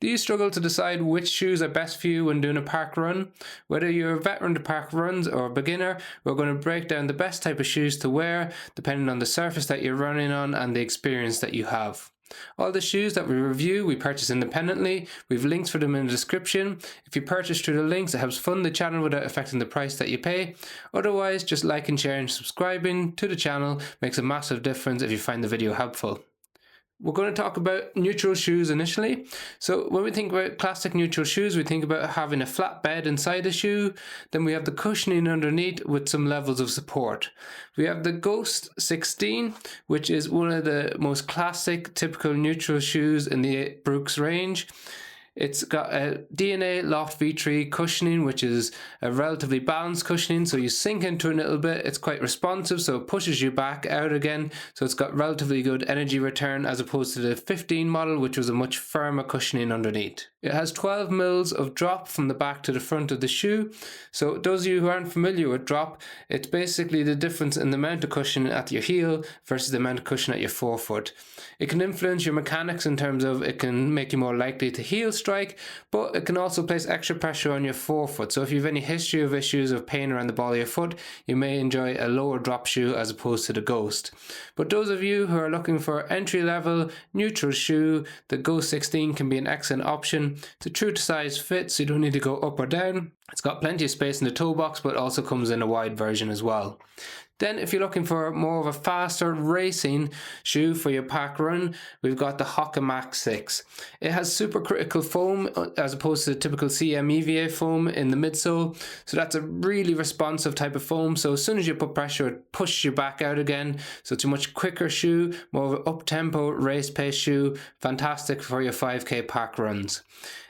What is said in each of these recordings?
Do you struggle to decide which shoes are best for you when doing a park run? Whether you're a veteran to park runs or a beginner, we're going to break down the best type of shoes to wear depending on the surface that you're running on and the experience that you have. All the shoes that we review, we purchase independently. We've links for them in the description. If you purchase through the links, it helps fund the channel without affecting the price that you pay. Otherwise, just liking, sharing, and subscribing to the channel makes a massive difference if you find the video helpful. We're going to talk about neutral shoes initially. So when we think about classic neutral shoes, we think about having a flat bed inside the shoe. Then we have the cushioning underneath with some levels of support. We have the Ghost 16, which is one of the most classic, typical neutral shoes in the Brooks range. It's got a DNA Loft V3 cushioning, which is a relatively balanced cushioning, so you sink into it a little bit. It's quite responsive, so it pushes you back out again. So it's got relatively good energy return as opposed to the 15 model, which was a much firmer cushioning underneath. It has 12 mils of drop from the back to the front of the shoe. So those of you who aren't familiar with drop, it's basically the difference in the amount of cushion at your heel versus the amount of cushion at your forefoot. It can influence your mechanics in terms of it can make you more likely to heel strike, but it can also place extra pressure on your forefoot. So if you have any history of issues of pain around the ball of your foot, you may enjoy a lower drop shoe as opposed to the Ghost. But those of you who are looking for entry level neutral shoe, the Ghost 16 can be an excellent option. It's a true to size fit, so you don't need to go up or down. It's got plenty of space in the toe box, but also comes in a wide version as well. Then if you're looking for more of a faster racing shoe for your park run, we've got the Hoka Mach 6. It has supercritical foam as opposed to the typical CM EVA foam in the midsole. So that's a really responsive type of foam. So as soon as you put pressure, it pushes you back out again. So it's a much quicker shoe, more of an up-tempo race pace shoe. Fantastic for your 5K park runs.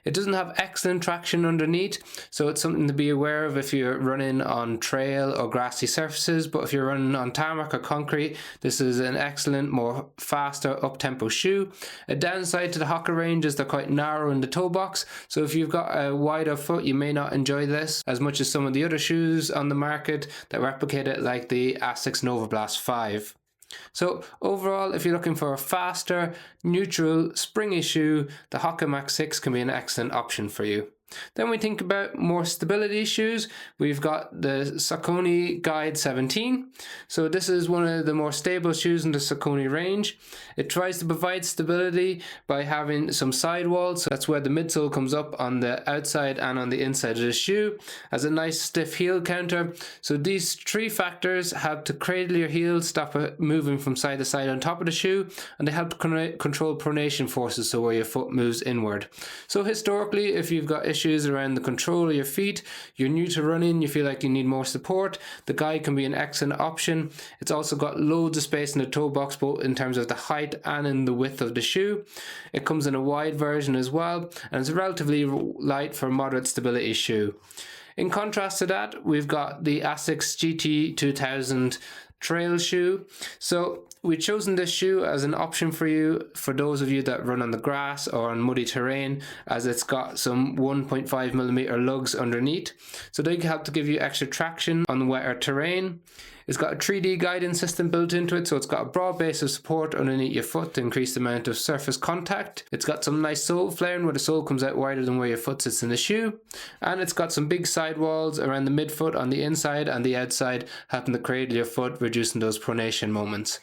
It doesn't have excellent traction underneath, so it's something to be aware of if you're running on trail or grassy surfaces. But if you're running on tarmac or concrete, this is an excellent, more faster up-tempo shoe. A downside to the Hoka range is they're quite narrow in the toe box, so if you've got a wider foot, you may not enjoy this as much as some of the other shoes on the market that replicate it, like the Asics Nova Blast 5. So overall, if you're looking for a faster, neutral, springy shoe, the Hoka Mach 6 can be an excellent option for you. Then we think about more stability shoes. We've got the Saucony Guide 17. So this is one of the more stable shoes in the Saucony range. It tries to provide stability by having some sidewalls. So that's where the midsole comes up on the outside and on the inside of the shoe. Has a nice stiff heel counter. So these three factors help to cradle your heel, stop it moving from side to side on top of the shoe, and they help control pronation forces, so where your foot moves inward. So historically, if you've got issues around the control of your feet, you're new to running, you feel like you need more support, the Guide can be an excellent option. It's also got loads of space in the toe box, both in terms of the height and in the width of the shoe. It comes in a wide version as well, and it's relatively light for a moderate stability shoe. In contrast to that, we've got the Asics GT 2000 trail shoe. So we've chosen this shoe as an option for you, for those of you that run on the grass or on muddy terrain, as it's got some 1.5mm lugs underneath. So they can help to give you extra traction on wetter terrain. It's got a 3D guidance system built into it, so it's got a broad base of support underneath your foot to increase the amount of surface contact. It's got some nice sole flaring where the sole comes out wider than where your foot sits in the shoe. And it's got some big sidewalls around the midfoot on the inside and the outside, helping to cradle your foot, reducing those pronation moments.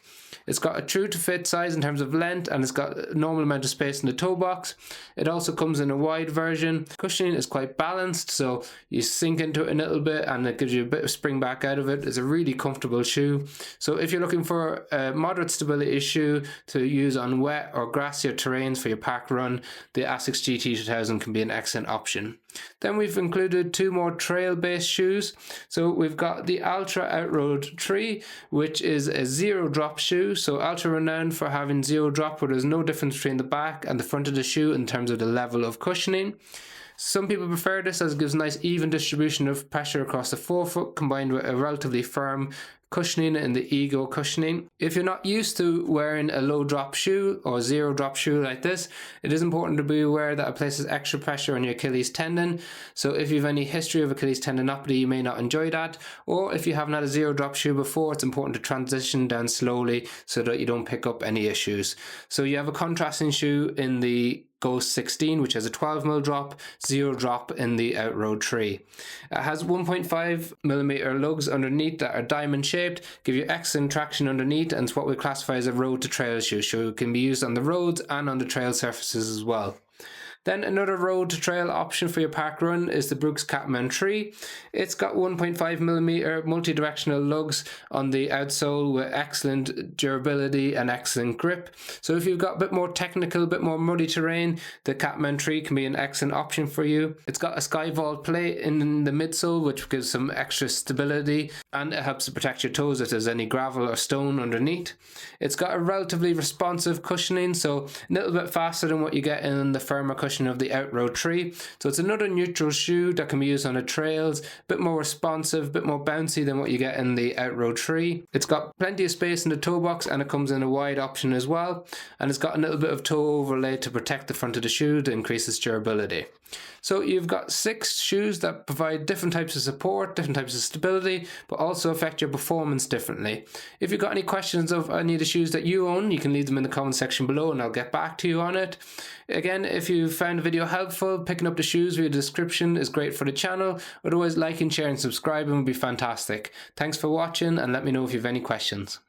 It's got a true to fit size in terms of length, and it's got a normal amount of space in the toe box. It also comes in a wide version. Cushioning is quite balanced, so you sink into it a little bit and it gives you a bit of spring back out of it. It's a really comfortable shoe. So if you're looking for a moderate stability shoe to use on wet or grassier terrains for your park run, the Asics GT 2000 can be an excellent option. Then we've included two more trail-based shoes. So we've got the Ultra Outroad 3, which is a zero drop shoe. So Ultra renowned for having zero drop, where there's no difference between the back and the front of the shoe in terms of the level of cushioning. Some people prefer this as it gives nice even distribution of pressure across the forefoot, combined with a relatively firm cushioning in the ego cushioning. If you're not used to wearing a low drop shoe or zero drop shoe like this, it is important to be aware that it places extra pressure on your Achilles tendon. So if you have any history of Achilles tendinopathy, you may not enjoy that. Or if you haven't had a zero drop shoe before, it's important to transition down slowly so that you don't pick up any issues. So you have a contrasting shoe in the Ghost 16, which has a 12mm drop, 0 drop in the outroad tree. It has 1.5mm lugs underneath that are diamond shaped, give you excellent traction underneath, and it's what we classify as a road to trail shoe, so it can be used on the roads and on the trail surfaces as well. Then another road to trail option for your park run is the Brooks Catamount 3. It's got 1.5mm multidirectional lugs on the outsole with excellent durability and excellent grip. So if you've got a bit more technical, a bit more muddy terrain, the Catamount 3 can be an excellent option for you. It's got a sky vault plate in the midsole, which gives some extra stability, and it helps to protect your toes if there's any gravel or stone underneath. It's got a relatively responsive cushioning, so a little bit faster than what you get in the firmer cushion of the outroad tree. So it's another neutral shoe that can be used on the trails, a bit more responsive, a bit more bouncy than what you get in the outroad tree. It's got plenty of space in the toe box, and it comes in a wide option as well, and it's got a little bit of toe overlay to protect the front of the shoe to increase its durability. So you've got 6 shoes that provide different types of support, different types of stability, but also affect your performance differently. If you've got any questions of any of the shoes that you own, you can leave them in the comment section below and I'll get back to you on it. Again, if you found the video helpful, picking up the shoes via the description is great for the channel. Otherwise, like and share and subscribe would be fantastic. Thanks for watching, and let me know if you have any questions.